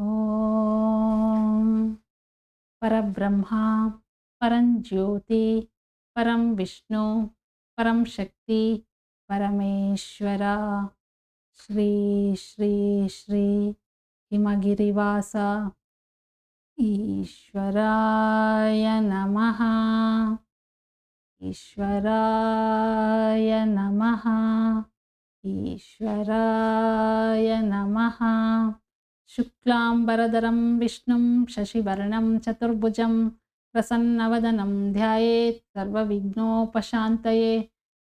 ಓಂ ಪರಬ್ರಹ್ಮ ಪರಂಜ್ಯೋತಿ ಪರಂ ವಿಷ್ಣು ಪರಂ ಶಕ್ತಿ ಪರಮೇಶ್ವರ ಶ್ರೀ ಶ್ರೀ ಶ್ರೀ ಹಿಮಗಿರಿವಾಸ ಈಶ್ವರಾಯ ನಮಃ. ಈಶ್ವರಾಯ ನಮಃ. ಈಶ್ವರಾಯ ನಮಃ. ಶುಕ್ಲಾಂಬರಧರಂ ವಿಷ್ಣುಂ ಶಶಿವರ್ಣಂ ಚತುರ್ಭುಜಂ ಪ್ರಸನ್ನವದನಂ ಧ್ಯಾಯೇತ್ ಸರ್ವವಿಘ್ನೋಪಶಾಂತಯೇ.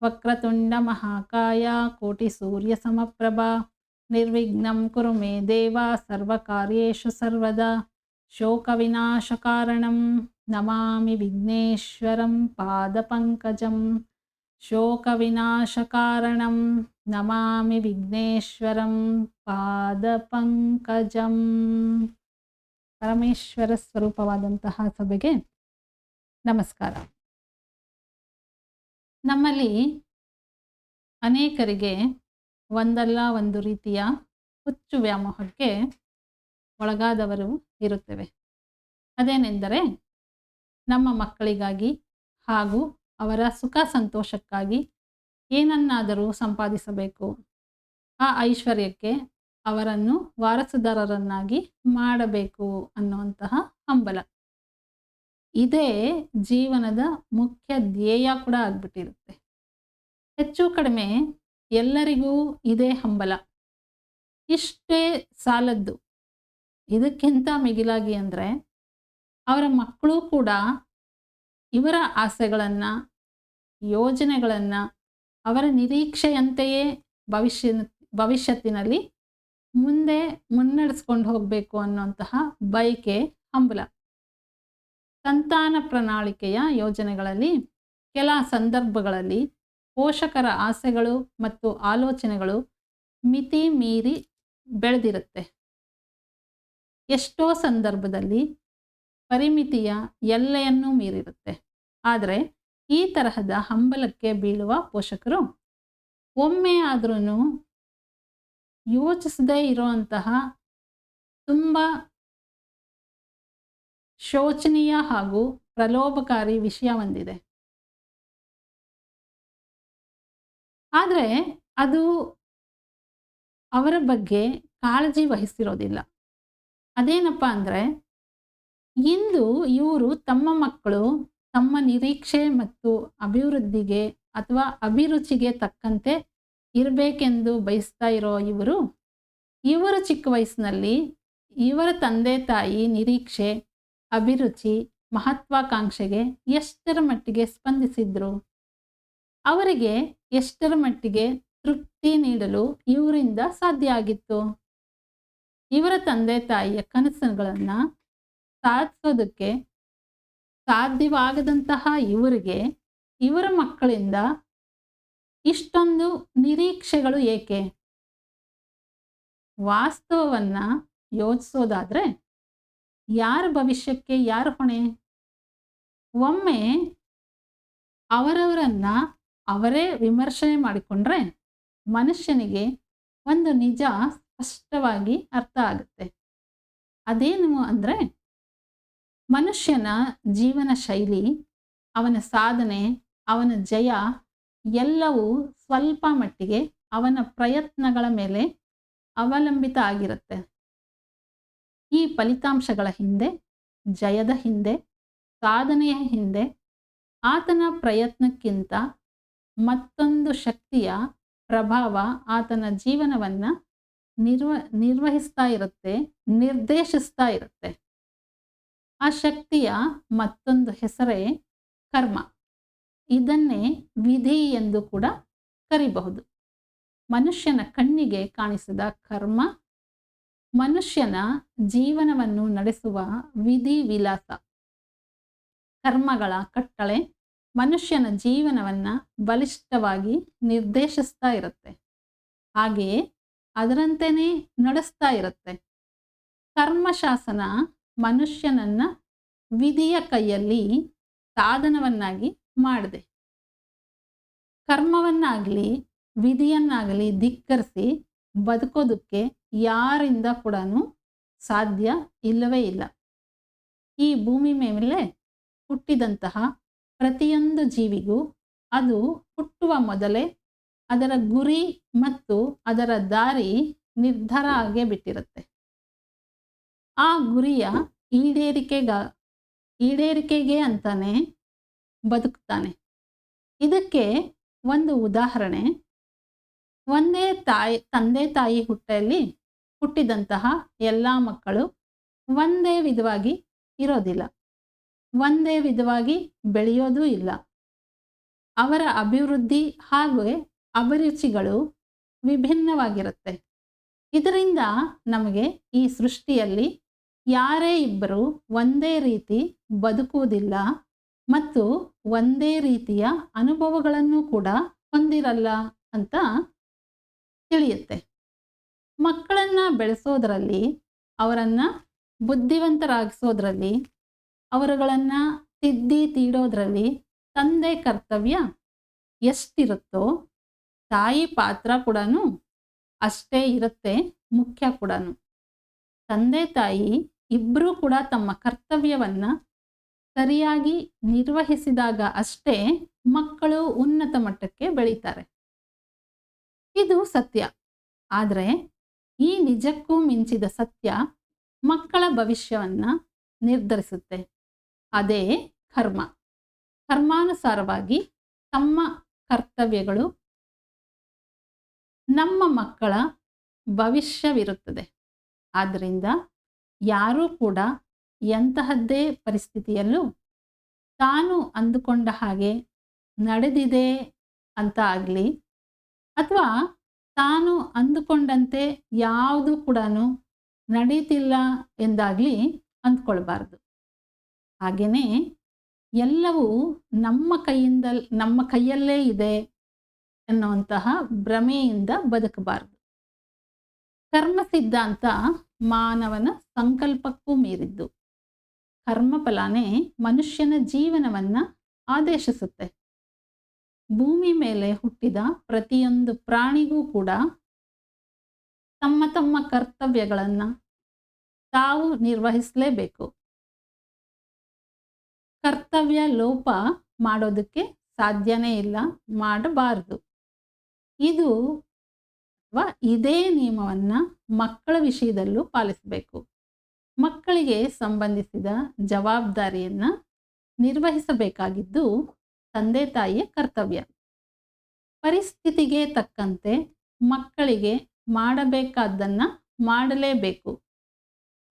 ವಕ್ರತುಂಡ ಮಹಾಕಾಯ ಕೋಟಿ ಸೂರ್ಯ ಸಮಪ್ರಭಾ ನಿರ್ವಿಘ್ನಂ ಕುರು ಮೇ ದೇವ ಸರ್ವಕಾರ್ಯೇಷು ಸರ್ವದಾ. ಶೋಕವಿನಾಶಕಾರಣಂ ನಮಾಮಿ ವಿಘ್ನೇಶ್ವರಂ ಪಾದಪಂಕಜಂ. ಶೋಕವಿನಾಶಕಾರಣಂ ನಮಾಮಿ ವಿಘ್ನೇಶ್ವರಂ ಪಾದಪಂಕಜಂ. ಪರಮೇಶ್ವರ ಸ್ವರೂಪವಾದಂತಹ ಸಭೆಗೆ ನಮಸ್ಕಾರ. ನಮ್ಮಲ್ಲಿ ಅನೇಕರಿಗೆ ಒಂದಲ್ಲ ಒಂದು ರೀತಿಯ ಹುಚ್ಚು ವ್ಯಾಮೋಹಕ್ಕೆ ಒಳಗಾದವರು ಇರುತ್ತೇವೆ. ಅದೇನೆಂದರೆ ನಮ್ಮ ಮಕ್ಕಳಿಗಾಗಿ ಹಾಗೂ ಅವರ ಸುಖ ಸಂತೋಷಕ್ಕಾಗಿ ಏನನ್ನಾದರೂ ಸಂಪಾದಿಸಬೇಕು, ಆ ಐಶ್ವರ್ಯಕ್ಕೆ ಅವರನ್ನು ವಾರಸುದಾರರನ್ನಾಗಿ ಮಾಡಬೇಕು ಅನ್ನುವಂತಹ ಹಂಬಲ. ಇದೇ ಜೀವನದ ಮುಖ್ಯ ಧ್ಯೇಯ ಕೂಡ ಆಗ್ಬಿಟ್ಟಿರುತ್ತೆ. ಹೆಚ್ಚು ಕಡಿಮೆ ಎಲ್ಲರಿಗೂ ಇದೇ ಹಂಬಲ. ಇಷ್ಟೇ ಸಾಲದ್ದು, ಇದಕ್ಕಿಂತ ಮಿಗಿಲಾಗಿ ಅಂದರೆ ಅವರ ಮಕ್ಕಳು ಕೂಡ ಇವರ ಆಸೆಗಳನ್ನು, ಯೋಜನೆಗಳನ್ನು, ಅವರ ನಿರೀಕ್ಷೆಯಂತೆಯೇ ಭವಿಷ್ಯತ್ತಿನಲ್ಲಿ ಮುಂದೆ ಮುನ್ನಡೆಸ್ಕೊಂಡು ಹೋಗಬೇಕು ಅನ್ನುವಂತಹ ಬಯಕೆ, ಹಂಬಲ. ಸಂತಾನ ಪ್ರಣಾಳಿಕೆಯ ಯೋಜನೆಗಳಲ್ಲಿ ಕೆಲ ಸಂದರ್ಭಗಳಲ್ಲಿ ಪೋಷಕರ ಆಸೆಗಳು ಮತ್ತು ಆಲೋಚನೆಗಳು ಮಿತಿ ಮೀರಿ ಬೆಳೆದಿರುತ್ತೆ. ಎಷ್ಟೋ ಸಂದರ್ಭದಲ್ಲಿ ಪರಿಮಿತಿಯ ಎಲ್ಲೆಯನ್ನು ಮೀರಿರುತ್ತೆ. ಆದರೆ ಈ ತರಹದ ಹಂಬಲಕ್ಕೆ ಬೀಳುವ ಪೋಷಕರು ಒಮ್ಮೆ ಆದ್ರೂ ಯೋಚಿಸದೇ ಇರುವಂತಹ ತುಂಬ ಶೋಚನೀಯ ಹಾಗೂ ಪ್ರಲೋಭಕಾರಿ ವಿಷಯ ಒಂದಿದೆ. ಆದರೆ ಅದು ಅವರ ಬಗ್ಗೆ ಕಾಳಜಿ ವಹಿಸಿರೋದಿಲ್ಲ. ಅದೇನಪ್ಪ ಅಂದರೆ, ಇಂದು ಇವರು ತಮ್ಮ ಮಕ್ಕಳು ತಮ್ಮ ನಿರೀಕ್ಷೆ ಮತ್ತು ಅಭಿವೃದ್ಧಿಗೆ ಅಥವಾ ಅಭಿರುಚಿಗೆ ತಕ್ಕಂತೆ ಇರಬೇಕೆಂದು ಬಯಸ್ತಾ ಇರೋ ಇವರು ಚಿಕ್ಕ ವಯಸ್ಸಿನಲ್ಲಿ ಇವರ ತಂದೆ ತಾಯಿ ನಿರೀಕ್ಷೆ, ಅಭಿರುಚಿ, ಮಹತ್ವಾಕಾಂಕ್ಷೆಗೆ ಎಷ್ಟರ ಮಟ್ಟಿಗೆ ಸ್ಪಂದಿಸಿದ್ರು, ಅವರಿಗೆ ಎಷ್ಟರ ಮಟ್ಟಿಗೆ ತೃಪ್ತಿ ನೀಡಲು ಇವರಿಂದ ಸಾಧ್ಯ ಆಗಿತ್ತು. ಇವರ ತಂದೆ ತಾಯಿಯ ಕನಸುಗಳನ್ನು ಸಾಧಿಸೋದಕ್ಕೆ ಸಾಧ್ಯವಾಗದಂತಹ ಇವರಿಗೆ ಇವರ ಮಕ್ಕಳಿಂದ ಇಷ್ಟೊಂದು ನಿರೀಕ್ಷೆಗಳು ಏಕೆ? ವಾಸ್ತವವನ್ನು ಯೋಚಿಸೋದಾದರೆ ಯಾರ ಭವಿಷ್ಯಕ್ಕೆ ಯಾರು ಹೊಣೆ? ಒಮ್ಮೆ ಅವರವರನ್ನು ಅವರೇ ವಿಮರ್ಶೆ ಮಾಡಿಕೊಂಡ್ರೆ ಮನುಷ್ಯನಿಗೆ ಒಂದು ನಿಜ ಸ್ಪಷ್ಟವಾಗಿ ಅರ್ಥ ಆಗುತ್ತೆ. ಅದೇನು ಅಂದರೆ, ಮನುಷ್ಯನ ಜೀವನ ಶೈಲಿ, ಅವನ ಸಾಧನೆ, ಅವನ ಜಯ ಎಲ್ಲವೂ ಸ್ವಲ್ಪ ಮಟ್ಟಿಗೆ ಅವನ ಪ್ರಯತ್ನಗಳ ಮೇಲೆ ಅವಲಂಬಿತ ಆಗಿರುತ್ತೆ. ಈ ಫಲಿತಾಂಶಗಳ ಹಿಂದೆ, ಜಯದ ಹಿಂದೆ, ಸಾಧನೆಯ ಹಿಂದೆ ಆತನ ಪ್ರಯತ್ನಕ್ಕಿಂತ ಮತ್ತೊಂದು ಶಕ್ತಿಯ ಪ್ರಭಾವ ಆತನ ಜೀವನವನ್ನು ನಿರ್ವಹಿಸ್ತಾ ಇರುತ್ತೆ, ನಿರ್ದೇಶಿಸ್ತಾ ಇರುತ್ತೆ. ಆ ಶಕ್ತಿಯ ಮತ್ತೊಂದು ಹೆಸರೇ ಕರ್ಮ. ಇದನ್ನೇ ವಿಧಿ ಎಂದು ಕೂಡ ಕರಿಬಹುದು. ಮನುಷ್ಯನ ಕಣ್ಣಿಗೆ ಕಾಣಿಸಿದ ಕರ್ಮ ಮನುಷ್ಯನ ಜೀವನವನ್ನು ನಡೆಸುವ ವಿಧಿ ವಿಲಾಸ. ಕರ್ಮಗಳ ಕಟ್ಟಳೆ ಮನುಷ್ಯನ ಜೀವನವನ್ನು ಬಲಿಷ್ಠವಾಗಿ ನಿರ್ದೇಶಿಸ್ತಾ ಇರುತ್ತೆ, ಹಾಗೆಯೇ ಅದರಂತೆಯೇ ನಡೆಸ್ತಾ ಇರುತ್ತೆ. ಕರ್ಮಶಾಸನ ಮನುಷ್ಯನನ್ನ ವಿಧಿಯ ಕೈಯಲ್ಲಿ ಸಾಧನವನ್ನಾಗಿ ಮಾಡಿದೆ. ಕರ್ಮವನ್ನಾಗಲಿ ವಿಧಿಯನ್ನಾಗಲಿ ಧಿಕ್ಕರಿಸಿ ಬದುಕೋದಕ್ಕೆ ಯಾರಿಂದ ಕೂಡ ಸಾಧ್ಯ ಇಲ್ಲವೇ ಇಲ್ಲ. ಈ ಭೂಮಿ ಮೇಲೆ ಹುಟ್ಟಿದಂತಹ ಪ್ರತಿಯೊಂದು ಜೀವಿಗೂ ಅದು ಹುಟ್ಟುವ ಮೊದಲೇ ಅದರ ಗುರಿ ಮತ್ತು ಅದರ ದಾರಿ ನಿರ್ಧಾರ ಆಗೇ ಬಿಟ್ಟಿರುತ್ತೆ. ಆ ಗುರಿಯ ಈಡೇರಿಕೆಗೆ ಅಂತಾನೆ ಬದುಕ್ತಾನೆ. ಇದಕ್ಕೆ ಒಂದು ಉದಾಹರಣೆ, ಒಂದೇ ತಂದೆ ತಾಯಿ ಹೊಟ್ಟೆಯಲ್ಲಿ ಹುಟ್ಟಿದಂತಹ ಎಲ್ಲ ಮಕ್ಕಳು ಒಂದೇ ವಿಧವಾಗಿ ಇರೋದಿಲ್ಲ, ಒಂದೇ ವಿಧವಾಗಿ ಬೆಳೆಯೋದೂ ಇಲ್ಲ. ಅವರ ಅಭಿವೃದ್ಧಿ ಹಾಗೂ ಅಭಿರುಚಿಗಳು ವಿಭಿನ್ನವಾಗಿರುತ್ತೆ. ಇದರಿಂದ ನಮಗೆ ಈ ಸೃಷ್ಟಿಯಲ್ಲಿ ಯಾರೇ ಇಬ್ಬರು ಒಂದೇ ರೀತಿ ಬದುಕುವುದಿಲ್ಲ ಮತ್ತು ಒಂದೇ ರೀತಿಯ ಅನುಭವಗಳನ್ನು ಕೂಡ ಹೊಂದಿರಲ್ಲ ಅಂತ ತಿಳಿಯುತ್ತೆ. ಮಕ್ಕಳನ್ನು ಬೆಳೆಸೋದ್ರಲ್ಲಿ, ಅವರನ್ನು ಬುದ್ಧಿವಂತರಾಗಿಸೋದ್ರಲ್ಲಿ, ಅವರುಗಳನ್ನು ತಿದ್ದಿ ತೀಡೋದ್ರಲ್ಲಿ ತಂದೆ ಕರ್ತವ್ಯ ಎಷ್ಟಿರುತ್ತೋ ತಾಯಿ ಪಾತ್ರ ಕೂಡ ಅಷ್ಟೇ ಇರುತ್ತೆ, ಮುಖ್ಯ ಕೂಡ. ತಂದೆ ತಾಯಿ ಇಬ್ಬರೂ ಕೂಡ ತಮ್ಮ ಕರ್ತವ್ಯವನ್ನು ಸರಿಯಾಗಿ ನಿರ್ವಹಿಸಿದಾಗ ಅಷ್ಟೇ ಮಕ್ಕಳು ಉನ್ನತ ಮಟ್ಟಕ್ಕೆ ಬೆಳೀತಾರೆ. ಇದು ಸತ್ಯ. ಆದರೆ ಈ ನಿಜಕ್ಕೂ ಮಿಂಚಿದ ಸತ್ಯ ಮಕ್ಕಳ ಭವಿಷ್ಯವನ್ನು ನಿರ್ಧರಿಸುತ್ತೆ. ಅದೇ ಕರ್ಮ. ಕರ್ಮಾನುಸಾರವಾಗಿ ತಮ್ಮ ಕರ್ತವ್ಯಗಳು ನಮ್ಮ ಮಕ್ಕಳ ಭವಿಷ್ಯವಿರುತ್ತದೆ. ಆದ್ದರಿಂದ ಯಾರೂ ಕೂಡ ಎಂತಹದ್ದೇ ಪರಿಸ್ಥಿತಿಯಲ್ಲೂ ತಾನು ಅಂದುಕೊಂಡ ಹಾಗೆ ನಡೆದಿದೆ ಅಂತ ಆಗಲಿ ಅಥವಾ ತಾನು ಅಂದುಕೊಂಡಂತೆ ಯಾವುದು ಕೂಡ ನಡೀತಿಲ್ಲ ಎಂದಾಗಲಿ ಅಂದ್ಕೊಳ್ಬಾರ್ದು. ಹಾಗೆಯೇ ಎಲ್ಲವೂ ನಮ್ಮ ಕೈಯಲ್ಲೇ ಇದೆ ಎನ್ನುವಂತಹ ಭ್ರಮೆಯಿಂದ ಬದುಕಬಾರದು. ಕರ್ಮ ಸಿದ್ಧಾಂತ ಮಾನವನ ಸಂಕಲ್ಪಕ್ಕೂ ಮೀರಿದ್ದು. ಕರ್ಮಫಲನೇ ಮನುಷ್ಯನ ಜೀವನವನ್ನು ಆದೇಶಿಸುತ್ತೆ. ಭೂಮಿ ಮೇಲೆ ಹುಟ್ಟಿದ ಪ್ರತಿಯೊಂದು ಪ್ರಾಣಿಗೂ ಕೂಡ ತಮ್ಮ ತಮ್ಮ ಕರ್ತವ್ಯಗಳನ್ನು ತಾವು ನಿರ್ವಹಿಸಲೇಬೇಕು. ಕರ್ತವ್ಯ ಲೋಪ ಮಾಡೋದಕ್ಕೆ ಸಾಧ್ಯನೇ ಇಲ್ಲ, ಮಾಡಬಾರದು. ಇದೇ ನಿಯಮವನ್ನು ಮಕ್ಕಳ ವಿಷಯದಲ್ಲೂ ಪಾಲಿಸಬೇಕು. ಮಕ್ಕಳಿಗೆ ಸಂಬಂಧಿಸಿದ ಜವಾಬ್ದಾರಿಯನ್ನು ನಿರ್ವಹಿಸಬೇಕಾಗಿದ್ದು ತಂದೆ ತಾಯಿಯ ಕರ್ತವ್ಯ. ಪರಿಸ್ಥಿತಿಗೆ ತಕ್ಕಂತೆ ಮಕ್ಕಳಿಗೆ ಮಾಡಬೇಕಾದ್ದನ್ನು ಮಾಡಲೇಬೇಕು.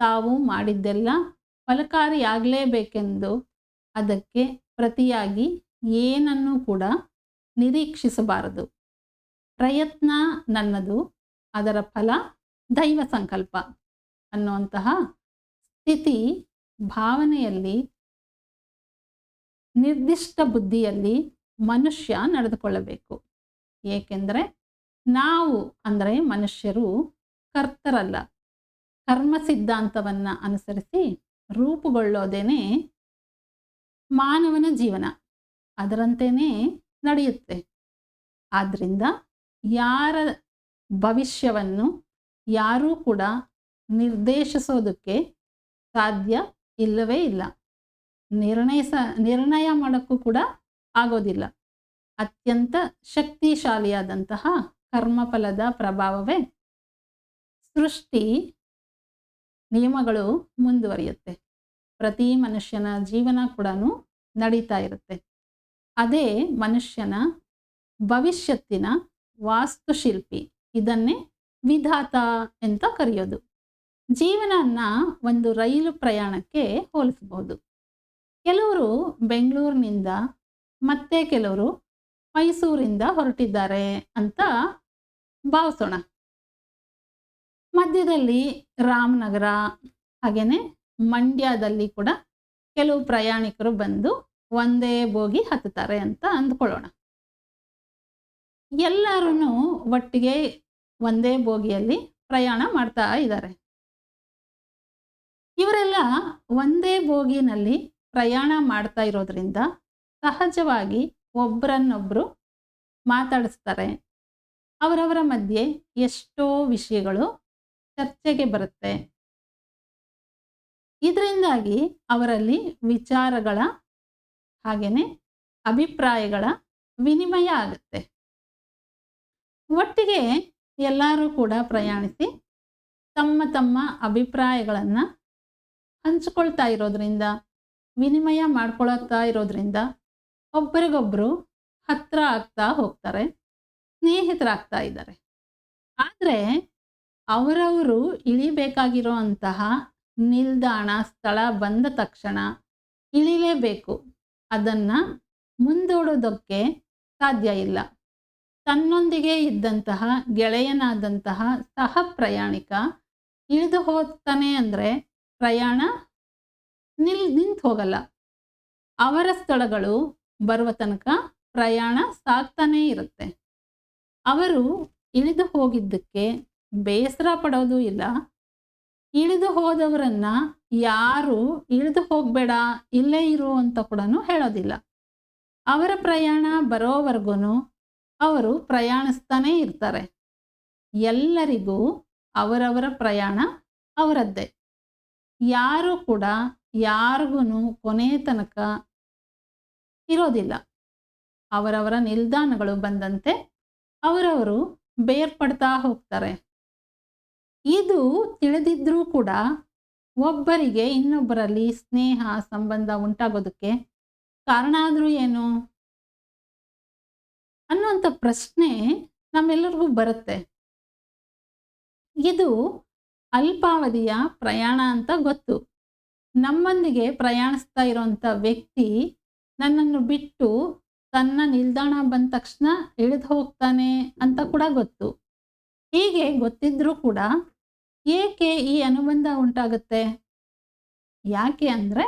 ತಾವು ಮಾಡಿದ್ದೆಲ್ಲ ಫಲಕಾರಿಯಾಗಲೇಬೇಕೆಂದು ಅದಕ್ಕೆ ಪ್ರತಿಯಾಗಿ ಏನನ್ನೂ ಕೂಡ ನಿರೀಕ್ಷಿಸಬಾರದು. ಪ್ರಯತ್ನ ನನ್ನದು, ಅದರ ಫಲ ದೈವ ಸಂಕಲ್ಪ ಅನ್ನುವಂತಹ ಸ್ಥಿತಿ ಭಾವನೆಯಲ್ಲಿ, ನಿರ್ದಿಷ್ಟ ಬುದ್ಧಿಯಲ್ಲಿ ಮನುಷ್ಯ ನಡೆದುಕೊಳ್ಳಬೇಕು. ಏಕೆಂದರೆ ನಾವು ಅಂದರೆ ಮನುಷ್ಯರು ಕರ್ತರಲ್ಲ. ಕರ್ಮ ಸಿದ್ಧಾಂತವನ್ನು ಅನುಸರಿಸಿ ರೂಪುಗೊಳ್ಳೋದೇನೆ ಮಾನವನ ಜೀವನ, ಅದರಂತೆಯೇ ನಡೆಯುತ್ತೆ. ಆದ್ದರಿಂದ ಯಾರ ಭವಿಷ್ಯವನ್ನು ಯಾರೂ ಕೂಡ ನಿರ್ದೇಶಿಸೋದಕ್ಕೆ ಸಾಧ್ಯ ಇಲ್ಲವೇ ಇಲ್ಲ. ನಿರ್ಣಯ ಮಾಡೋಕ್ಕೂ ಕೂಡ ಆಗೋದಿಲ್ಲ. ಅತ್ಯಂತ ಶಕ್ತಿಶಾಲಿಯಾದಂತಹ ಕರ್ಮಫಲದ ಪ್ರಭಾವವೇ ಸೃಷ್ಟಿ ನಿಯಮಗಳು ಮುಂದುವರಿಯುತ್ತೆ. ಪ್ರತಿ ಮನುಷ್ಯನ ಜೀವನ ಕೂಡ ನಡೀತಾ ಇರುತ್ತೆ. ಅದೇ ಮನುಷ್ಯನ ಭವಿಷ್ಯತ್ತಿನ ವಾಸ್ತುಶಿಲ್ಪಿ. ಇದನ್ನೇ ವಿಧಾತ ಅಂತ ಕರೆಯೋದು. ಜೀವನನ ಒಂದು ರೈಲು ಪ್ರಯಾಣಕ್ಕೆ ಹೋಲಿಸಬಹುದು. ಕೆಲವರು ಬೆಂಗಳೂರಿನಿಂದ ಮತ್ತೆ ಕೆಲವರು ಮೈಸೂರಿಂದ ಹೊರಟಿದ್ದಾರೆ ಅಂತ ಭಾವಿಸೋಣ. ಮಧ್ಯದಲ್ಲಿ ರಾಮನಗರ ಹಾಗೆಯೇ ಮಂಡ್ಯದಲ್ಲಿ ಕೂಡ ಕೆಲವು ಪ್ರಯಾಣಿಕರು ಬಂದು ಒಂದೇ ಬೋಗಿ ಹತ್ತುತ್ತಾರೆ ಅಂತ ಅಂದ್ಕೊಳ್ಳೋಣ. ಎಲ್ಲರೂ ಒಟ್ಟಿಗೆ ಒಂದೇ ಬೋಗಿಯಲ್ಲಿ ಪ್ರಯಾಣ ಮಾಡ್ತಾ ಇದ್ದಾರೆ. ಇವರೆಲ್ಲ ಒಂದೇ ಬೋಗಿನಲ್ಲಿ ಪ್ರಯಾಣ ಮಾಡ್ತಾ ಇರೋದ್ರಿಂದ ಸಹಜವಾಗಿ ಒಬ್ಬರನ್ನೊಬ್ಬರು ಮಾತಾಡಿಸ್ತಾರೆ. ಅವರವರ ಮಧ್ಯೆ ಎಷ್ಟೋ ವಿಷಯಗಳು ಚರ್ಚೆಗೆ ಬರುತ್ತೆ. ಇದರಿಂದಾಗಿ ಅವರಲ್ಲಿ ವಿಚಾರಗಳ ಹಾಗೆಯೇ ಅಭಿಪ್ರಾಯಗಳ ವಿನಿಮಯ ಆಗುತ್ತೆ. ಒಟ್ಟಿಗೆ ಎಲ್ಲರೂ ಕೂಡ ಪ್ರಯಾಣಿಸಿ ತಮ್ಮ ತಮ್ಮ ಅಭಿಪ್ರಾಯಗಳನ್ನು ಹಂಚಿಕೊಳ್ತಾ ಇರೋದ್ರಿಂದ, ವಿನಿಮಯ ಮಾಡ್ಕೊಳ್ತಾ ಇರೋದ್ರಿಂದ ಒಬ್ಬರಿಗೊಬ್ಬರು ಹತ್ತಿರ ಆಗ್ತಾ ಹೋಗ್ತಾರೆ, ಸ್ನೇಹಿತರಾಗ್ತಾ ಇದ್ದಾರೆ. ಆದರೆ ಅವರವರು ಇಳಿಬೇಕಾಗಿರೋ ಅಂತಹ ನಿಲ್ದಾಣ ಸ್ಥಳ ಬಂದ ತಕ್ಷಣ ಇಳಿಲೇಬೇಕು. ಅದನ್ನು ಮುಂದೂಡೋದಕ್ಕೆ ಸಾಧ್ಯ ಇಲ್ಲ. ತನ್ನೊಂದಿಗೆ ಇದ್ದಂತಹ ಗೆಳೆಯನಾದಂತಹ ಸಹ ಪ್ರಯಾಣಿಕ ಇಳಿದು ಹೋಗ್ತಾನೆ ಅಂದರೆ ಪ್ರಯಾಣ ನಿಂತು ಹೋಗಲ್ಲ. ಅವರ ಸ್ಥಳಗಳು ಬರುವ ತನಕ ಪ್ರಯಾಣ ಸಾಗ್ತಾನೇ ಇರುತ್ತೆ. ಅವರು ಇಳಿದು ಹೋಗಿದ್ದಕ್ಕೆ ಬೇಸರ ಪಡೋದು ಇಲ್ಲ. ಇಳಿದು ಹೋದವರನ್ನು ಯಾರು ಇಳಿದು ಹೋಗಬೇಡ ಇಲ್ಲೇ ಇರು ಅಂತ ಕೂಡ ಹೇಳೋದಿಲ್ಲ. ಅವರ ಪ್ರಯಾಣ ಬರೋವರೆಗೂ ಅವರು ಪ್ರಯಾಣಿಸ್ತಾನೇ ಇರ್ತಾರೆ. ಎಲ್ಲರಿಗೂ ಅವರವರ ಪ್ರಯಾಣ ಅವರದ್ದೇ. ಯಾರು ಕೂಡ ಯಾರಿಗೂ ಕೊನೆ ತನಕ ಇರೋದಿಲ್ಲ. ಅವರವರ ನಿಲ್ದಾಣಗಳು ಬಂದಂತೆ ಅವರವರು ಬೇರ್ಪಡ್ತಾ ಹೋಗ್ತಾರೆ. ಇದು ತಿಳಿದಿದ್ರೂ ಕೂಡ ಒಬ್ಬರಿಗೆ ಇನ್ನೊಬ್ಬರಲ್ಲಿ ಸ್ನೇಹ ಸಂಬಂಧ ಉಂಟಾಗೋದಕ್ಕೆ ಕಾರಣ ಆದರೂ ಏನು ಅನ್ನುವಂಥ ಪ್ರಶ್ನೆ ನಮ್ಮೆಲ್ಲರಿಗೂ ಬರುತ್ತೆ. ಇದು ಅಲ್ಪಾವಧಿಯ ಪ್ರಯಾಣ ಅಂತ ಗೊತ್ತು. ನಮ್ಮೊಂದಿಗೆ ಪ್ರಯಾಣಿಸ್ತಾ ಇರೋಂಥ ವ್ಯಕ್ತಿ ನನ್ನನ್ನು ಬಿಟ್ಟು ತನ್ನ ನಿಲ್ದಾಣ ಬಂದ ತಕ್ಷಣ ಇಳಿದು ಹೋಗ್ತಾನೆ ಅಂತ ಕೂಡ ಗೊತ್ತು. ಹೀಗೆ ಗೊತ್ತಿದ್ರೂ ಕೂಡ ಏಕೆ ಈ ಅನುಬಂಧ ಉಂಟಾಗುತ್ತೆ? ಯಾಕೆ ಅಂದರೆ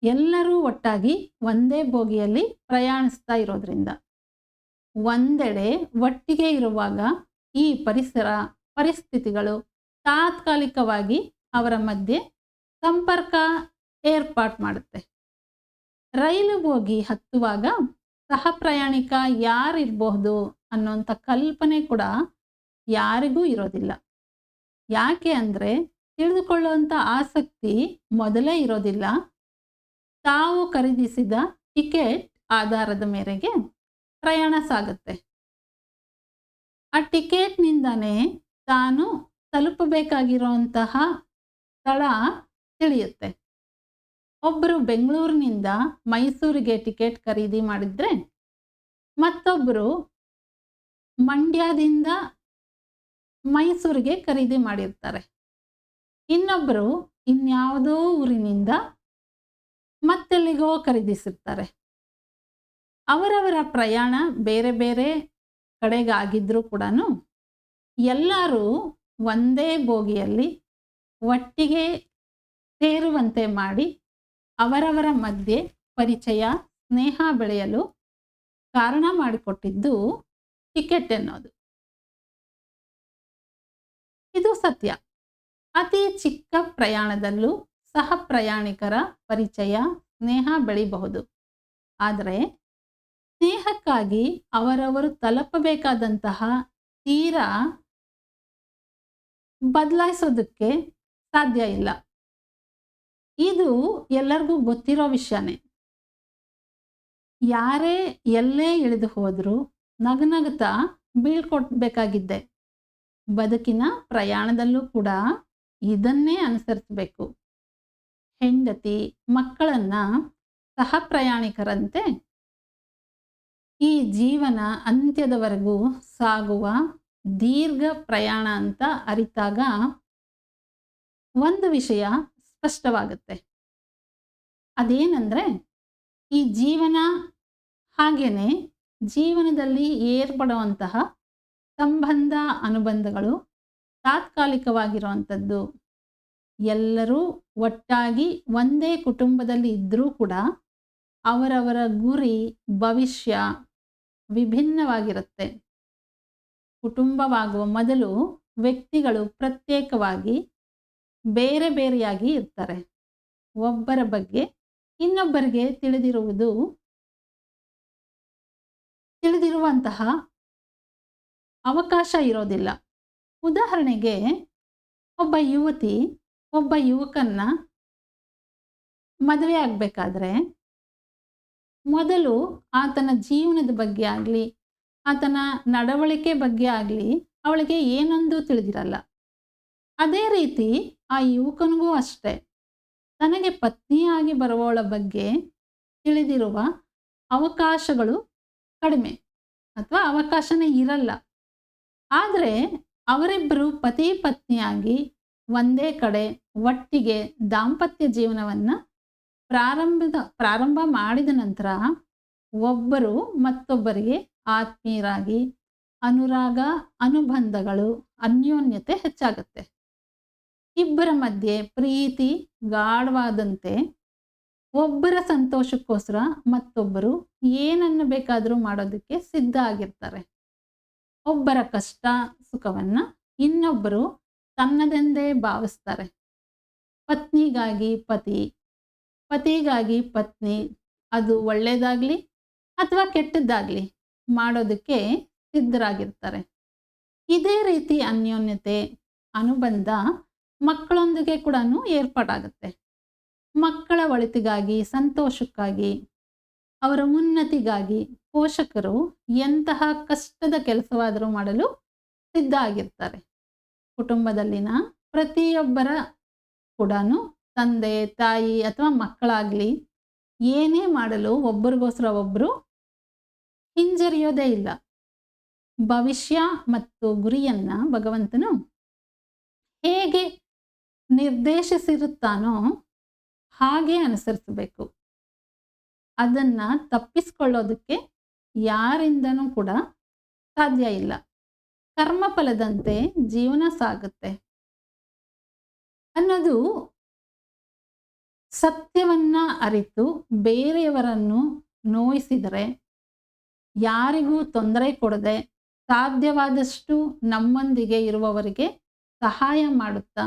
ಎಲ್ಲರೂ ಒಟ್ಟಾಗಿ ಒಂದೇ ಬೋಗಿಯಲ್ಲಿ ಪ್ರಯಾಣಿಸ್ತಾ ಇರೋದ್ರಿಂದ. ಒಂದೆಡೆ ಒಟ್ಟಿಗೆ ಇರುವಾಗ ಈ ಪರಿಸ್ಥಿತಿಗಳು ತಾತ್ಕಾಲಿಕವಾಗಿ ಅವರ ಮಧ್ಯೆ ಸಂಪರ್ಕ ಏರ್ಪಾಟ್ ಮಾಡುತ್ತೆ. ರೈಲು ಬೋಗಿ ಹತ್ತುವಾಗ ಸಹ ಪ್ರಯಾಣಿಕ ಯಾರಿರಬಹುದು ಅನ್ನೋಂಥ ಕಲ್ಪನೆ ಕೂಡ ಯಾರಿಗೂ ಇರೋದಿಲ್ಲ. ಯಾಕೆ ಅಂದರೆ ತಿಳಿದುಕೊಳ್ಳುವಂಥ ಆಸಕ್ತಿ ಮೊದಲೇ ಇರೋದಿಲ್ಲ. ತಾವು ಖರೀದಿಸಿದ ಟಿಕೆಟ್ ಆಧಾರದ ಮೇರೆಗೆ ಪ್ರಯಾಣ ಸಾಗುತ್ತೆ. ಆ ಟಿಕೆಟ್ನಿಂದನೇ ತಾನು ತಲುಪಬೇಕಾಗಿರುವಂತಹ ಸ್ಥಳ ತಿಳಿಯುತ್ತೆ. ಒಬ್ಬರು ಬೆಂಗಳೂರಿನಿಂದ ಮೈಸೂರಿಗೆ ಟಿಕೆಟ್ ಖರೀದಿ ಮಾಡಿದರೆ ಮತ್ತೊಬ್ಬರು ಮಂಡ್ಯದಿಂದ ಮೈಸೂರಿಗೆ ಖರೀದಿ ಮಾಡಿರ್ತಾರೆ. ಇನ್ನೊಬ್ಬರು ಇನ್ಯಾವುದೋ ಊರಿನಿಂದ ಮತ್ತೆಲ್ಲಿಗೋ ಖರೀದಿಸಿರ್ತಾರೆ. ಅವರವರ ಪ್ರಯಾಣ ಬೇರೆ ಬೇರೆ ಕಡೆಗಾಗಿದ್ರೂ ಕೂಡ ಎಲ್ಲರೂ ಒಂದೇ ಬೋಗಿಯಲ್ಲಿ ಒಟ್ಟಿಗೆ ಸೇರುವಂತೆ ಮಾಡಿ ಅವರವರ ಮಧ್ಯೆ ಪರಿಚಯ ಸ್ನೇಹ ಬೆಳೆಯಲು ಕಾರಣ ಮಾಡಿಕೊಟ್ಟಿದ್ದು ಟಿಕೆಟ್ ಎನ್ನೋದು. ಇದು ಸತ್ಯ. ಅತಿ ಚಿಕ್ಕ ಪ್ರಯಾಣದಲ್ಲೂ ಸಹ ಪ್ರಯಾಣಿಕರ ಪರಿಚಯ ಸ್ನೇಹ ಬೆಳೆಯಬಹುದು. ಆದರೆ ಸ್ನೇಹಕ್ಕಾಗಿ ಅವರವರು ತಲುಪಬೇಕಾದಂತಹ ತೀರ ಬದಲಾಯಿಸೋದಕ್ಕೆ ಸಾಧ್ಯ ಇಲ್ಲ. ಇದು ಎಲ್ಲರಿಗೂ ಗೊತ್ತಿರೋ ವಿಷಯನೇ. ಯಾರೇ ಎಲ್ಲೇ ಇಳಿದು ಹೋದರೂ ನಗನಗುತ್ತಾ ಬೀಳ್ಕೊಡ್ಬೇಕಾಗಿದ್ದೆ. ಬದುಕಿನ ಪ್ರಯಾಣದಲ್ಲೂ ಕೂಡ ಇದನ್ನೇ ಅನುಸರಿಸಬೇಕು. ಹೆಂಡತಿ ಮಕ್ಕಳನ್ನು ಸಹ ಪ್ರಯಾಣಿಕರಂತೆ ಈ ಜೀವನ ಅಂತ್ಯದವರೆಗೂ ಸಾಗುವ ದೀರ್ಘ ಪ್ರಯಾಣ ಅಂತ ಅರಿತಾಗ ಒಂದು ವಿಷಯ ಸ್ಪಷ್ಟವಾಗುತ್ತೆ. ಅದೇನೆಂದರೆ ಈ ಜೀವನ ಹಾಗೇನೆ ಜೀವನದಲ್ಲಿ ಏರ್ಪಡುವಂತಹ ಸಂಬಂಧ ಅನುಬಂಧಗಳು ತಾತ್ಕಾಲಿಕವಾಗಿರುವಂಥದ್ದು. ಎಲ್ಲರೂ ಒಟ್ಟಾಗಿ ಒಂದೇ ಕುಟುಂಬದಲ್ಲಿ ಇದ್ದರೂ ಕೂಡ ಅವರವರ ಗುರಿ ಭವಿಷ್ಯ ವಿಭಿನ್ನವಾಗಿರುತ್ತೆ. ಕುಟುಂಬವಾಗುವ ಮೊದಲು ವ್ಯಕ್ತಿಗಳು ಪ್ರತ್ಯೇಕವಾಗಿ ಬೇರೆ ಬೇರೆಯಾಗಿ ಇರ್ತಾರೆ. ಒಬ್ಬರ ಬಗ್ಗೆ ಇನ್ನೊಬ್ಬರಿಗೆ ತಿಳಿದಿರುವಂತಹ ಅವಕಾಶ ಇರೋದಿಲ್ಲ. ಉದಾಹರಣೆಗೆ ಒಬ್ಬ ಯುವತಿ ಒಬ್ಬ ಯುವಕನ್ನ ಮದುವೆ ಆಗಬೇಕಾದ್ರೆ ಮೊದಲು ಆತನ ಜೀವನದ ಬಗ್ಗೆ ಆಗಲಿ, ಆತನ ನಡವಳಿಕೆ ಬಗ್ಗೆ ಆಗಲಿ ಅವಳಿಗೆ ಏನೊಂದು ತಿಳಿದಿರಲ್ಲ. ಅದೇ ರೀತಿ ಆ ಯುವಕನಿಗೂ ಅಷ್ಟೇ, ತನಗೆ ಪತ್ನಿಯಾಗಿ ಬರುವವಳ ಬಗ್ಗೆ ತಿಳಿದಿರುವ ಅವಕಾಶಗಳು ಕಡಿಮೆ ಅಥವಾ ಅವಕಾಶನೇ ಇರಲ್ಲ. ಆದರೆ ಅವರಿಬ್ಬರು ಪತಿ ಪತ್ನಿಯಾಗಿ ಒಂದೇ ಕಡೆ ಒಟ್ಟಿಗೆ ದಾಂಪತ್ಯ ಜೀವನವನ್ನು ಪ್ರಾರಂಭ ಮಾಡಿದ ನಂತರ ಒಬ್ಬರು ಮತ್ತೊಬ್ಬರಿಗೆ ಆತ್ಮೀಯರಾಗಿ ಅನುರಾಗ, ಅನುಬಂಧಗಳು, ಅನ್ಯೋನ್ಯತೆ ಹೆಚ್ಚಾಗುತ್ತೆ. ಇಬ್ಬರ ಮಧ್ಯೆ ಪ್ರೀತಿ ಗಾಢವಾದಂತೆ ಒಬ್ಬರ ಸಂತೋಷಕ್ಕೋಸ್ಕರ ಮತ್ತೊಬ್ಬರು ಏನನ್ನು ಬೇಕಾದರೂ ಮಾಡೋದಕ್ಕೆ ಸಿದ್ಧ ಆಗಿರ್ತಾರೆ. ಒಬ್ಬರ ಕಷ್ಟ ಸುಖವನ್ನು ಇನ್ನೊಬ್ಬರು ತನ್ನದೆಂದೇ ಭಾವಿಸ್ತಾರೆ. ಪತ್ನಿಗಾಗಿ ಪತಿ, ಪತಿಗಾಗಿ ಪತ್ನಿ, ಅದು ಒಳ್ಳೆಯದಾಗಲಿ ಅಥವಾ ಕೆಟ್ಟದ್ದಾಗಲಿ ಮಾಡೋದಕ್ಕೆ ಸಿದ್ಧರಾಗಿರ್ತಾರೆ. ಇದೇ ರೀತಿ ಅನ್ಯೋನ್ಯತೆ, ಅನುಬಂಧ ಮಕ್ಕಳೊಂದಿಗೆ ಕೂಡ ಏರ್ಪಾಟಾಗುತ್ತೆ. ಮಕ್ಕಳ ಒಳಿತಿಗಾಗಿ, ಸಂತೋಷಕ್ಕಾಗಿ, ಅವರ ಉನ್ನತಿಗಾಗಿ ಪೋಷಕರು ಎಂತಹ ಕಷ್ಟದ ಕೆಲಸವಾದರೂ ಮಾಡಲು ಸಿದ್ಧ ಆಗಿರ್ತಾರೆ. ಕುಟುಂಬದಲ್ಲಿನ ಪ್ರತಿಯೊಬ್ಬರ ಕೂಡ ತಂದೆ, ತಾಯಿ ಅಥವಾ ಮಕ್ಕಳಾಗಲಿ ಏನೇ ಮಾಡಲು ಒಬ್ಬರಿಗೋಸ್ಕರ ಒಬ್ಬರು ಹಿಂಜರಿಯೋದೇ ಇಲ್ಲ. ಭವಿಷ್ಯ ಮತ್ತು ಗುರಿಯನ್ನು ಭಗವಂತನು ಹೇಗೆ ನಿರ್ದೇಶಿಸಿರುತ್ತಾನೋ ಹಾಗೆ ಅನುಸರಿಸಬೇಕು. ಅದನ್ನು ತಪ್ಪಿಸಿಕೊಳ್ಳೋದಕ್ಕೆ ಯಾರಿಂದನೂ ಕೂಡ ಸಾಧ್ಯ ಇಲ್ಲ. ಕರ್ಮಫಲದಂತೆ ಜೀವನ ಸಾಗುತ್ತೆ ಅನ್ನೋದು ಸತ್ಯವನ್ನ ಅರಿತು ಬೇರೆಯವರನ್ನು ನೋಯಿಸಿದರೆ, ಯಾರಿಗೂ ತೊಂದರೆ ಕೊಡದೆ ಸಾಧ್ಯವಾದಷ್ಟು ನಮ್ಮೊಂದಿಗೆ ಇರುವವರಿಗೆ ಸಹಾಯ ಮಾಡುತ್ತಾ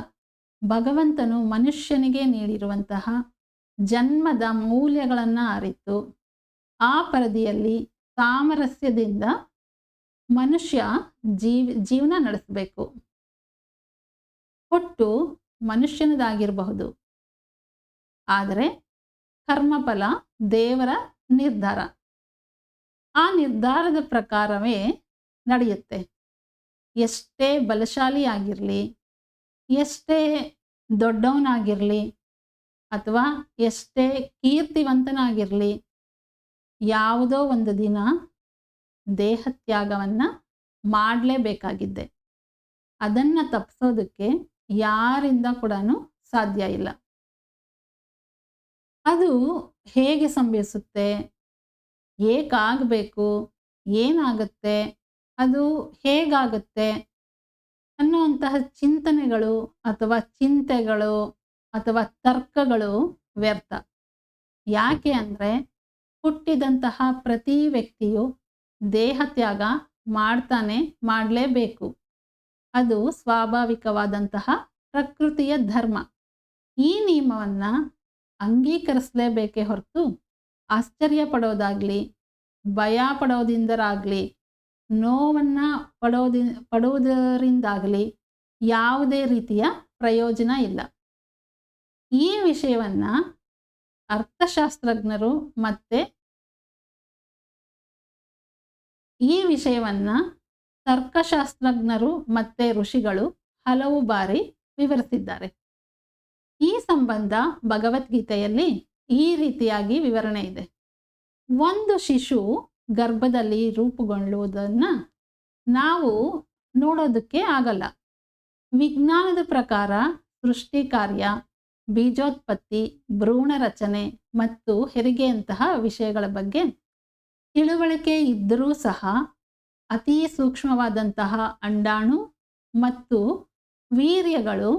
ಭಗವಂತನು ಮನುಷ್ಯನಿಗೆ ನೀಡಿರುವಂತಹ ಜನ್ಮದ ಮೌಲ್ಯಗಳನ್ನು ಅರಿತು ಆ ಪರಿಧಿಯಲ್ಲಿ ಸಾಮರಸ್ಯದಿಂದ ಮನುಷ್ಯ ಜೀವನ ನಡೆಸಬೇಕು. ಒಟ್ಟು ಮನುಷ್ಯನದಾಗಿರಬಹುದು, ಆದರೆ ಕರ್ಮಫಲ ದೇವರ ನಿರ್ಧಾರ. ಆ ನಿರ್ಧಾರದ ಪ್ರಕಾರವೇ ನಡೆಯುತ್ತೆ. ಎಷ್ಟೇ ಬಲಶಾಲಿ ಆಗಿರಲಿ, ಎಷ್ಟೇ ದೊಡ್ಡವನಾಗಿರಲಿ ಅಥವಾ ಎಷ್ಟೇ ಕೀರ್ತಿವಂತನಾಗಿರಲಿ, ಯಾವುದೋ ಒಂದು ದಿನ ದೇಹತ್ಯಾಗವನ್ನು ಮಾಡಲೇಬೇಕಾಗಿದ್ದೆ. ಅದನ್ನು ತಪ್ಪಿಸೋದಕ್ಕೆ ಯಾರಿಂದ ಕೂಡ ಸಾಧ್ಯ ಇಲ್ಲ. ಅದು ಹೇಗೆ ಸಂಭವಿಸುತ್ತೆ, ಏಕಾಗಬೇಕು, ಏನಾಗುತ್ತೆ, ಅದು ಹೇಗಾಗುತ್ತೆ ಅನ್ನುವಂತಹ ಚಿಂತನೆಗಳು ಅಥವಾ ಚಿಂತೆಗಳು ಅಥವಾ ತರ್ಕಗಳು ವ್ಯರ್ಥ. ಯಾಕೆ ಅಂದರೆ ಹುಟ್ಟಿದಂತಹ ಪ್ರತಿ ವ್ಯಕ್ತಿಯು ದೇಹತ್ಯಾಗ ಮಾಡಲೇಬೇಕು. ಅದು ಸ್ವಾಭಾವಿಕವಾದಂತಹ ಪ್ರಕೃತಿಯ ಧರ್ಮ. ಈ ನಿಯಮವನ್ನು ಅಂಗೀಕರಿಸಲೇಬೇಕೇ ಹೊರತು ಆಶ್ಚರ್ಯ ಪಡೋದಾಗಲಿ, ಭಯ ಪಡೋದಿಂದರಾಗಲಿ, ನೋವನ್ನು ಪಡುವುದರಿಂದಾಗಲಿ ಯಾವುದೇ ರೀತಿಯ ಪ್ರಯೋಜನ ಇಲ್ಲ. ಈ ವಿಷಯವನ್ನು ಅರ್ಥಶಾಸ್ತ್ರಜ್ಞರು ತರ್ಕಶಾಸ್ತ್ರಜ್ಞರು ಮತ್ತು ಋಷಿಗಳು ಹಲವು ಬಾರಿ ವಿವರಿಸಿದ್ದಾರೆ. ಈ ಸಂಬಂಧ ಭಗವದ್ಗೀತೆಯಲ್ಲಿ ಈ ರೀತಿಯಾಗಿ ವಿವರಣೆ ಇದೆ. ಒಂದು ಶಿಶು ಗರ್ಭದಲ್ಲಿ ರೂಪುಗೊಳ್ಳುವುದನ್ನು ನಾವು ನೋಡೋದಕ್ಕೆ ಆಗಲ್ಲ. ವಿಜ್ಞಾನದ ಪ್ರಕಾರ ಸೃಷ್ಟಿ ಕಾರ್ಯ, ಬೀಜೋತ್ಪತ್ತಿ, ಭ್ರೂಣ ರಚನೆ ಮತ್ತು ಹೆರಿಗೆಯಂತಹ ವಿಷಯಗಳ ಬಗ್ಗೆ ತಿಳುವಳಿಕೆ ಇದ್ದರೂ ಸಹ ಅತಿ ಸೂಕ್ಷ್ಮವಾದಂತಹ ಅಂಡಾಣು ಮತ್ತು ವೀರ್ಯಗಳು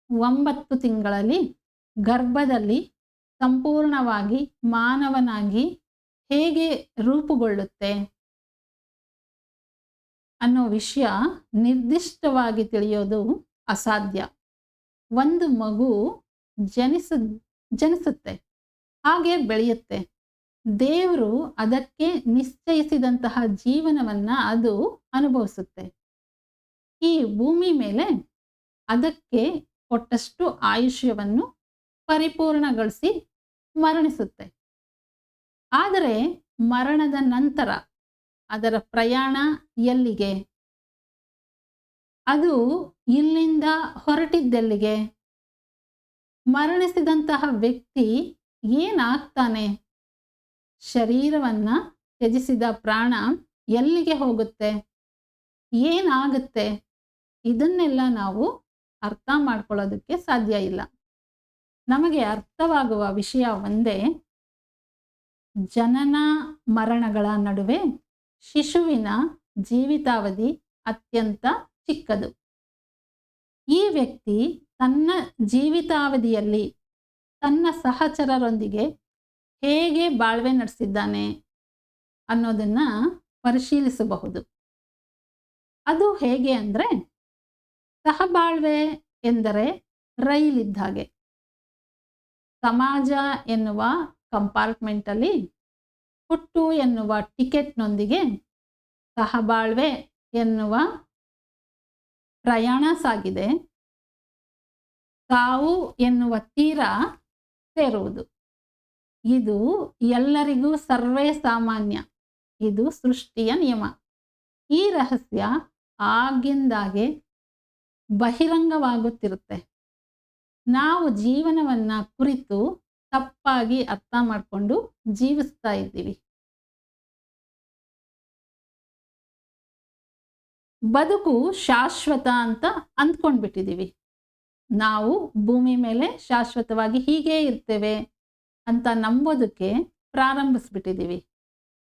9 ತಿಂಗಳಲ್ಲಿ ಗರ್ಭದಲ್ಲಿ ಸಂಪೂರ್ಣವಾಗಿ ಮಾನವನಾಗಿ ಹೇಗೆ ರೂಪುಗೊಳ್ಳುತ್ತೆ ಅನ್ನೋ ವಿಷಯ ನಿರ್ದಿಷ್ಟವಾಗಿ ತಿಳಿಯೋದು ಅಸಾಧ್ಯ. ಒಂದು ಮಗು ಜನಿಸುತ್ತೆ, ಹಾಗೆ ಬೆಳೆಯುತ್ತೆ. ದೇವರು ಅದಕ್ಕೆ ನಿಶ್ಚಯಿಸಿದಂತಹ ಜೀವನವನ್ನು ಅದು ಅನುಭವಿಸುತ್ತೆ. ಈ ಭೂಮಿ ಮೇಲೆ ಅದಕ್ಕೆ ಕೊಟ್ಟಷ್ಟು ಆಯುಷ್ಯವನ್ನು ಪರಿಪೂರ್ಣಗೊಳಿಸಿ ಮರಣಿಸುತ್ತೆ. ಆದರೆ ಮರಣದ ನಂತರ ಅದರ ಪ್ರಯಾಣ ಎಲ್ಲಿಗೆ? ಅದು ಇಲ್ಲಿಂದ ಹೊರಟಿದ್ದೆಲ್ಲಿಗೆ? ಮರಣಿಸಿದಂತಹ ವ್ಯಕ್ತಿ ಏನಾಗ್ತಾನೆ? ಶರೀರವನ್ನ ತ್ಯಜಿಸಿದ ಪ್ರಾಣ ಎಲ್ಲಿಗೆ ಹೋಗುತ್ತೆ? ಏನಾಗುತ್ತೆ? ಇದನ್ನೆಲ್ಲ ನಾವು ಅರ್ಥ ಮಾಡ್ಕೊಳ್ಳೋದಕ್ಕೆ ಸಾಧ್ಯ ಇಲ್ಲ. ನಮಗೆ ಅರ್ಥವಾಗುವ ವಿಷಯ ಒಂದೇ, ಜನನ ಮರಣಗಳ ನಡುವೆ ಶಿಶುವಿನ ಜೀವಿತಾವಧಿ ಅತ್ಯಂತ ಚಿಕ್ಕದು. ಈ ವ್ಯಕ್ತಿ ತನ್ನ ಜೀವಿತಾವಧಿಯಲ್ಲಿ ತನ್ನ ಸಹಚರರೊಂದಿಗೆ ಹೇಗೆ ಬಾಳ್ವೆ ನಡೆಸಿದ್ದಾನೆ ಅನ್ನೋದನ್ನ ಪರಿಶೀಲಿಸಬಹುದು. ಅದು ಹೇಗೆ ಅಂದರೆ, ಸಹಬಾಳ್ವೆ ಎಂದರೆ ರೈಲಿದ್ದ ಹಾಗೆ. ಸಮಾಜ ಎನ್ನುವ ಕಂಪಾರ್ಟ್ಮೆಂಟಲ್ಲಿ ಹುಟ್ಟು ಎನ್ನುವ ಟಿಕೆಟ್ನೊಂದಿಗೆ ಸಹಬಾಳ್ವೆ ಎನ್ನುವ ಪ್ರಯಾಣ ಸಾಗಿದೆ. ಸಾವು ಎನ್ನುವ ತೀರ ಸೇರುವುದು. ಇದು ಎಲ್ಲರಿಗೂ ಸರ್ವೇ ಸಾಮಾನ್ಯ. ಇದು ಸೃಷ್ಟಿಯ ನಿಯಮ. ಈ ರಹಸ್ಯ ಆಗಿಂದಾಗೆ ಬಹಿರಂಗವಾಗುತ್ತಿರುತ್ತೆ. ನಾವು ಜೀವನವನ್ನ ಕುರಿತು ತಪ್ಪಾಗಿ ಅರ್ಥ ಮಾಡಿಕೊಂಡು ಜೀವಿಸ್ತಾ ಇದ್ದೀವಿ. ಬದುಕು ಶಾಶ್ವತ ಅಂತ ಅಂದ್ಕೊಂಡ್ಬಿಟ್ಟಿದ್ದೀವಿ. ನಾವು ಭೂಮಿ ಮೇಲೆ ಶಾಶ್ವತವಾಗಿ ಹೀಗೆ ಇರ್ತೇವೆ ಅಂತ ನಂಬೋದಕ್ಕೆ ಪ್ರಾರಂಭಿಸ್ಬಿಟ್ಟಿದ್ದೀವಿ.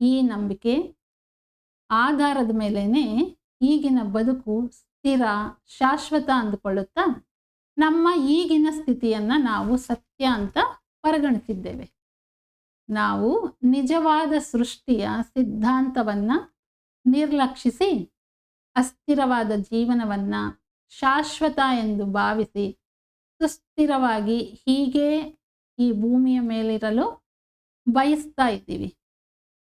ಈ ನಂಬಿಕೆ ಆಧಾರದ ಮೇಲೇನೆ ಈಗಿನ ಬದುಕು ಸ್ಥಿರ, ಶಾಶ್ವತ ಅಂದುಕೊಳ್ಳುತ್ತಾ ನಮ್ಮ ಈಗಿನ ಸ್ಥಿತಿಯನ್ನ ನಾವು ಸತ್ಯ ಅಂತ ಪರಿಗಣಿಸಿದ್ದೇವೆ. ನಾವು ನಿಜವಾದ ಸೃಷ್ಟಿಯ ಸಿದ್ಧಾಂತವನ್ನ ನಿರ್ಲಕ್ಷಿಸಿ ಅಸ್ಥಿರವಾದ ಜೀವನವನ್ನ ಶಾಶ್ವತ ಎಂದು ಭಾವಿಸಿ ಸುಸ್ಥಿರವಾಗಿ ಹೀಗೆ ಈ ಭೂಮಿಯ ಮೇಲಿರಲು ಬಯಸ್ತಾ ಇದ್ದೀವಿ.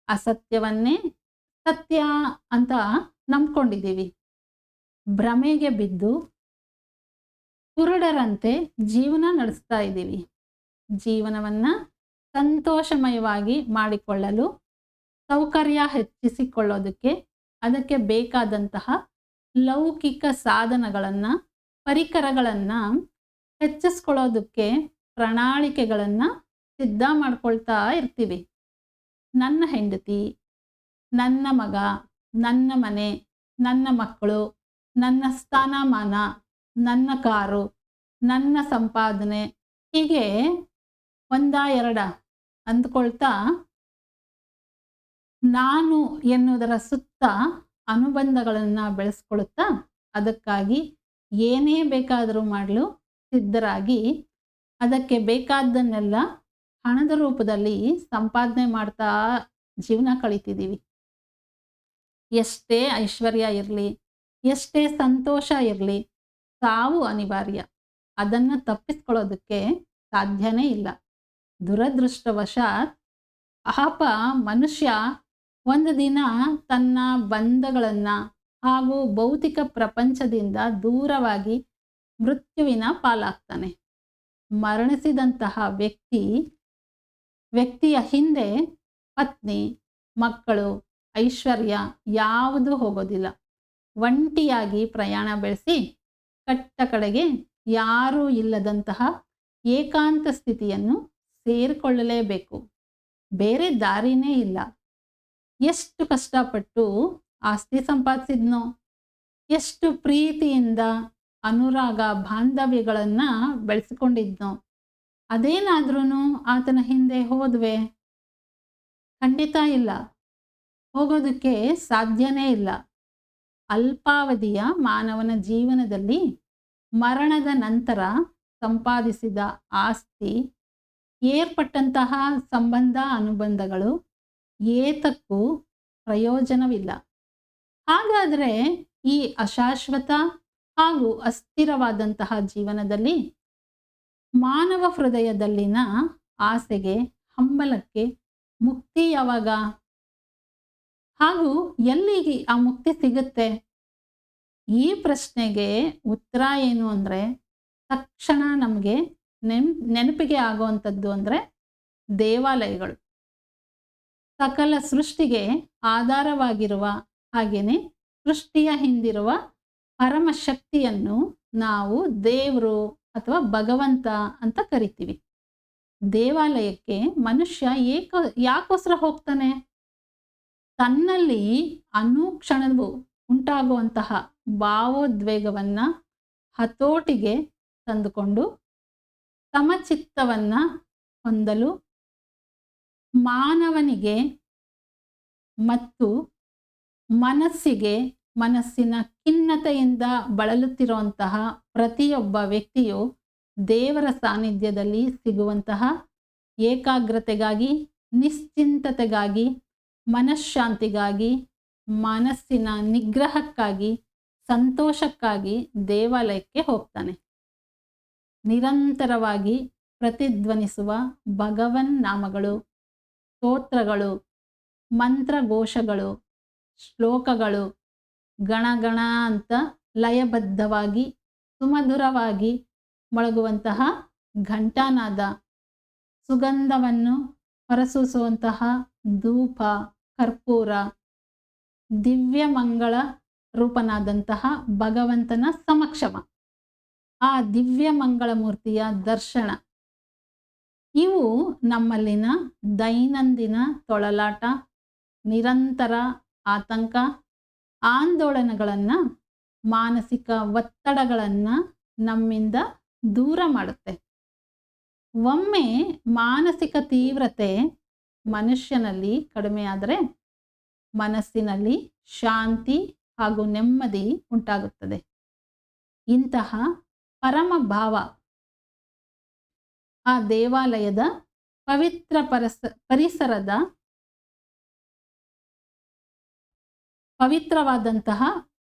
ಅಸತ್ಯವನ್ನೇ ಸತ್ಯ ಅಂತ ನಂಬ್ಕೊಂಡಿದ್ದೀವಿ. ಭ್ರಮೆಗೆ ಬಿದ್ದು ಕುರುಡರಂತೆ ಜೀವನ ನಡೆಸ್ತಾ ಇದ್ದೀವಿ. ಜೀವನವನ್ನ ಸಂತೋಷಮಯವಾಗಿ ಮಾಡಿಕೊಳ್ಳಲು, ಸೌಕರ್ಯ ಹೆಚ್ಚಿಸಿಕೊಳ್ಳೋದಕ್ಕೆ, ಅದಕ್ಕೆ ಬೇಕಾದಂತಹ ಲೌಕಿಕ ಸಾಧನಗಳನ್ನು, ಪರಿಕರಗಳನ್ನು ಹೆಚ್ಚಿಸ್ಕೊಳ್ಳೋದಕ್ಕೆ ಪ್ರಣಾಳಿಕೆಗಳನ್ನು ಸಿದ್ಧ ಮಾಡ್ಕೊಳ್ತಾ ಇರ್ತೀವಿ. ನನ್ನ ಹೆಂಡತಿ, ನನ್ನ ಮಗ, ನನ್ನ ಮನೆ, ನನ್ನ ಮಕ್ಕಳು, ನನ್ನ ಸ್ಥಾನಮಾನ, ನನ್ನ ಕಾರು, ನನ್ನ ಸಂಪಾದನೆ, ಹೀಗೆ ಒಂದ ಎರಡ ಅಂದ್ಕೊಳ್ತಾ ನಾನು ಎನ್ನುವುದರ ಸುತ್ತ ಅನುಬಂಧಗಳನ್ನು ಬೆಳೆಸ್ಕೊಳ್ತಾ ಅದಕ್ಕಾಗಿ ಏನೇ ಬೇಕಾದರೂ ಮಾಡಲು ಸಿದ್ಧರಾಗಿ ಅದಕ್ಕೆ ಬೇಕಾದ್ದನ್ನೆಲ್ಲ ಹಣದ ರೂಪದಲ್ಲಿ ಸಂಪಾದನೆ ಮಾಡ್ತಾ ಜೀವನ ಕಳೀತಿದ್ದೀವಿ. ಎಷ್ಟೇ ಐಶ್ವರ್ಯ ಇರಲಿ, ಎಷ್ಟೇ ಸಂತೋಷ ಇರಲಿ, ಸಾವು ಅನಿವಾರ್ಯ. ಅದನ್ನು ತಪ್ಪಿಸ್ಕೊಳ್ಳೋದಕ್ಕೆ ಸಾಧ್ಯನೇ ಇಲ್ಲ. ದುರದೃಷ್ಟವಶಾತ್ ಮನುಷ್ಯ ಒಂದು ದಿನ ತನ್ನ ಬಂಧಗಳನ್ನು ಹಾಗೂ ಭೌತಿಕ ಪ್ರಪಂಚದಿಂದ ದೂರವಾಗಿ ಮೃತ್ಯುವಿನ ಪಾಲಾಗ್ತಾನೆ. ಮರಣಿಸಿದಂತಹ ವ್ಯಕ್ತಿಯ ಹಿಂದೆ ಪತ್ನಿ, ಮಕ್ಕಳು, ಐಶ್ವರ್ಯ ಯಾವುದೂ ಹೋಗೋದಿಲ್ಲ. ಒಂಟಿಯಾಗಿ ಪ್ರಯಾಣ ಬೆಳೆಸಿ ಕಟ್ಟ ಕಡೆಗೆ ಯಾರೂ ಇಲ್ಲದಂತಹ ಏಕಾಂತ ಸ್ಥಿತಿಯನ್ನು ಸೇರಿಕೊಳ್ಳಲೇಬೇಕು. ಬೇರೆ ದಾರಿನೇ ಇಲ್ಲ. ಎಷ್ಟು ಕಷ್ಟಪಟ್ಟು ಆಸ್ತಿ ಸಂಪಾದಿಸಿದ್ನೋ, ಎಷ್ಟು ಪ್ರೀತಿಯಿಂದ ಅನುರಾಗ ಬಾಂಧವ್ಯಗಳನ್ನು ಬೆಳೆಸಿಕೊಂಡಿದ್ನೋ, ಅದೇನಾದ್ರೂ ಆತನ ಹಿಂದೆ ಹೋದ್ವೆ? ಖಂಡಿತ ಇಲ್ಲ. ಹೋಗೋದಕ್ಕೆ ಸಾಧ್ಯನೇ ಇಲ್ಲ. ಅಲ್ಪಾವಧಿಯ ಮಾನವನ ಜೀವನದಲ್ಲಿ ಮರಣದ ನಂತರ ಸಂಪಾದಿಸಿದ ಆಸ್ತಿ, ಏರ್ಪಟ್ಟಂತಹ ಸಂಬಂಧ ಅನುಬಂಧಗಳು ಏತಕ್ಕೂ ಪ್ರಯೋಜನವಿಲ್ಲ. ಹಾಗಾದರೆ ಈ ಅಶಾಶ್ವತ ಹಾಗೂ ಅಸ್ಥಿರವಾದಂತಹ ಜೀವನದಲ್ಲಿ ಮಾನವ ಹೃದಯದಲ್ಲಿನ ಆಸೆಗೆ, ಹಂಬಲಕ್ಕೆ ಮುಕ್ತಿ ಯಾವಾಗ? ಹಾಗೂ ಎಲ್ಲಿಗೆ ಆ ಮುಕ್ತಿ ಸಿಗುತ್ತೆ? ಈ ಪ್ರಶ್ನೆಗೆ ಉತ್ತರ ಏನು ಅಂದರೆ, ತಕ್ಷಣ ನಮಗೆ ನೆನಪಿಗೆ ಆಗುವಂಥದ್ದು ಅಂದರೆ ದೇವಾಲಯಗಳು. ಸಕಲ ಸೃಷ್ಟಿಗೆ ಆಧಾರವಾಗಿರುವ ಹಾಗೆಯೇ ಸೃಷ್ಟಿಯ ಹಿಂದಿರುವ ಪರಮಶಕ್ತಿಯನ್ನು ನಾವು ದೇವರು ಅಥವಾ ಭಗವಂತ ಅಂತ ಕರಿತೀವಿ. ದೇವಾಲಯಕ್ಕೆ ಮನುಷ್ಯ ಯಾಕೋಸ್ಕರ ಹೋಗ್ತಾನೆ? ತನ್ನಲ್ಲಿ ಅನುಕ್ಷಣವೂ ಉಂಟಾಗುವಂತಹ ಭಾವೋದ್ವೇಗವನ್ನು ಹತೋಟಿಗೆ ತಂದುಕೊಂಡು ಸಮಚಿತ್ತವನ್ನು ಹೊಂದಲು, ಮಾನವನಿಗೆ ಮತ್ತು ಮನಸ್ಸಿನ ಖಿನ್ನತೆಯಿಂದ ಬಳಲುತ್ತಿರುವಂತಹ ಪ್ರತಿಯೊಬ್ಬ ವ್ಯಕ್ತಿಯು ದೇವರ ಸಾನ್ನಿಧ್ಯದಲ್ಲಿ ಸಿಗುವಂತಹ ಏಕಾಗ್ರತೆಗಾಗಿ, ನಿಶ್ಚಿಂತತೆಗಾಗಿ, ಮನಃಶಾಂತಿಗಾಗಿ, ಮನಸ್ಸಿನ ನಿಗ್ರಹಕ್ಕಾಗಿ, ಸಂತೋಷಕ್ಕಾಗಿ ದೇವಾಲಯಕ್ಕೆ ಹೋಗ್ತಾನೆ. ನಿರಂತರವಾಗಿ ಪ್ರತಿಧ್ವನಿಸುವ ಭಗವನ್ ನಾಮಗಳು, ಸ್ತೋತ್ರಗಳು, ಮಂತ್ರಘೋಷಗಳು, ಶ್ಲೋಕಗಳು, ಗಣಗಣ ಅಂತ ಲಯಬದ್ಧವಾಗಿ ಸುಮಧುರವಾಗಿ ಮೊಳಗುವಂತಹ ಘಂಟಾನಾದ, ಸುಗಂಧವನ್ನು ಹೊರಸೂಸುವಂತಹ ಧೂಪ, ಕರ್ಪೂರ, ದಿವ್ಯ ಮಂಗಳ ರೂಪನಾದಂತಹ ಭಗವಂತನ ಸಮಕ್ಷಮ, ಆ ದಿವ್ಯ ಮಂಗಳ ಮೂರ್ತಿಯ ದರ್ಶನ, ಇವು ನಮ್ಮಲ್ಲಿನ ದೈನಂದಿನ ತೊಳಲಾಟ, ನಿರಂತರ ಆತಂಕ, ಆಂದೋಲನಗಳನ್ನು, ಮಾನಸಿಕ ಒತ್ತಡಗಳನ್ನು ನಮ್ಮಿಂದ ದೂರ ಮಾಡುತ್ತೆ. ಒಮ್ಮೆ ಮಾನಸಿಕ ತೀವ್ರತೆ ಮನುಷ್ಯನಲ್ಲಿ ಕಡಿಮೆಯಾದರೆ ಮನಸ್ಸಿನಲ್ಲಿ ಶಾಂತಿ ಹಾಗೂ ನೆಮ್ಮದಿ ಉಂಟಾಗುತ್ತದೆ. ಇಂತಹ ಪರಮ ಭಾವ ಆ ದೇವಾಲಯದ ಪವಿತ್ರ ಪವಿತ್ರವಾದಂತಹ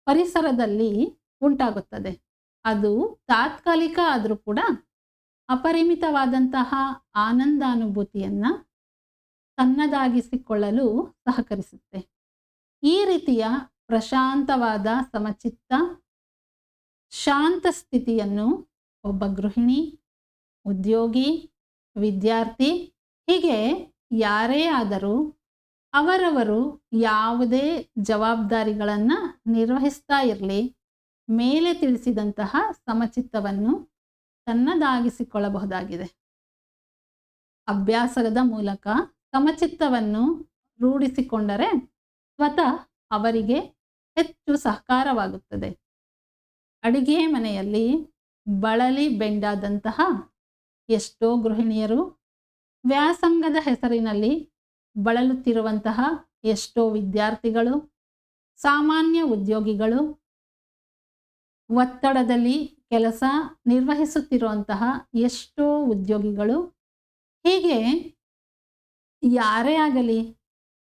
ಪರಿಸರದಲ್ಲಿ ಉಂಟಾಗುತ್ತದೆ. ಅದು ತಾತ್ಕಾಲಿಕ ಆದರೂ ಕೂಡ ಅಪರಿಮಿತವಾದಂತಹ ಆನಂದಾನುಭೂತಿಯನ್ನು ತನ್ನದಾಗಿಸಿಕೊಳ್ಳಲು ಸಹಕರಿಸುತ್ತೆ. ಈ ರೀತಿಯ ಪ್ರಶಾಂತವಾದ ಸಮಚಿತ್ತ, ಶಾಂತ ಸ್ಥಿತಿಯನ್ನು ಒಬ್ಬ ಗೃಹಿಣಿ, ಉದ್ಯೋಗಿ, ವಿದ್ಯಾರ್ಥಿ, ಹೀಗೆ ಯಾರೇ ಆದರೂ ಅವರವರು ಯಾವುದೇ ಜವಾಬ್ದಾರಿಗಳನ್ನು ನಿರ್ವಹಿಸ್ತಾ ಇರಲಿ, ಮೇಲೆ ತಿಳಿಸಿದಂತಹ ಸಮಚಿತ್ತವನ್ನು ತನ್ನದಾಗಿಸಿಕೊಳ್ಳಬಹುದಾಗಿದೆ. ಅಭ್ಯಾಸದ ಮೂಲಕ ಸಮಚಿತ್ತವನ್ನು ರೂಢಿಸಿಕೊಂಡರೆ ಸ್ವತಃ ಅವರಿಗೆ ಹೆಚ್ಚು ಸಹಕಾರವಾಗುತ್ತದೆ. ಅಡಿಗೆ ಮನೆಯಲ್ಲಿ ಬಳಲಿ ಬೆಂಡಾದಂತಹ ಎಷ್ಟೋ ಗೃಹಿಣಿಯರು, ವ್ಯಾಸಂಗದ ಹೆಸರಿನಲ್ಲಿ ಬಳಲುತ್ತಿರುವಂತಹ ಎಷ್ಟೋ ವಿದ್ಯಾರ್ಥಿಗಳು, ಸಾಮಾನ್ಯ ಉದ್ಯೋಗಿಗಳು, ಒತ್ತಡದಲ್ಲಿ ಕೆಲಸ ನಿರ್ವಹಿಸುತ್ತಿರುವಂತಹ ಎಷ್ಟೋ ಉದ್ಯೋಗಿಗಳು, ಹೀಗೆ ಯಾರೇ ಆಗಲಿ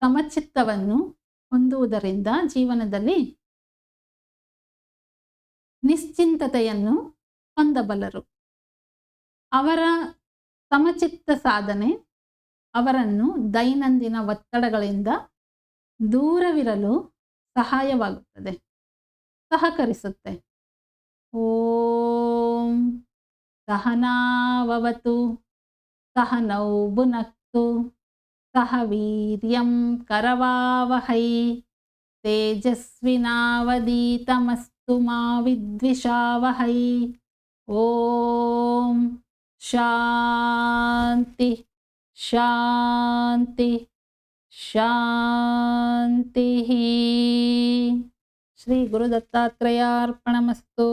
ಸಮಚಿತ್ತವನ್ನು ಹೊಂದುವುದರಿಂದ ಜೀವನದಲ್ಲಿ ನಿಶ್ಚಿಂತತೆಯನ್ನು ಹೊಂದಬಲ್ಲರು. ಅವರ ಸಮಚಿತ್ತ ಸಾಧನೆ ಅವರನ್ನು ದೈನಂದಿನ ಒತ್ತಡಗಳಿಂದ ದೂರವಿರಲು ಸಹಾಯವಾಗುತ್ತದೆ, ಸಹಕರಿಸುತ್ತೆ. ಓಂ ಸಹನಾವವತು ಸಹನೌ ಭುನಕ್ತು ಸಹ ವೀರ್ಯಂ ಕರವಾವಹೈ ತೇಜಸ್ವಿನಾವಧೀತಮಸ್ತು ಮಾ ವಿದ್ವಿಷಾವಹೈ. ಓಂ ಶಾಂತಿ ಶಾಂತಿ ಶಾಂತಿ. ಶ್ರೀ ಗುರು ದತ್ತಾತ್ರೇಯಾರ್ಪಣಮಸ್ತು.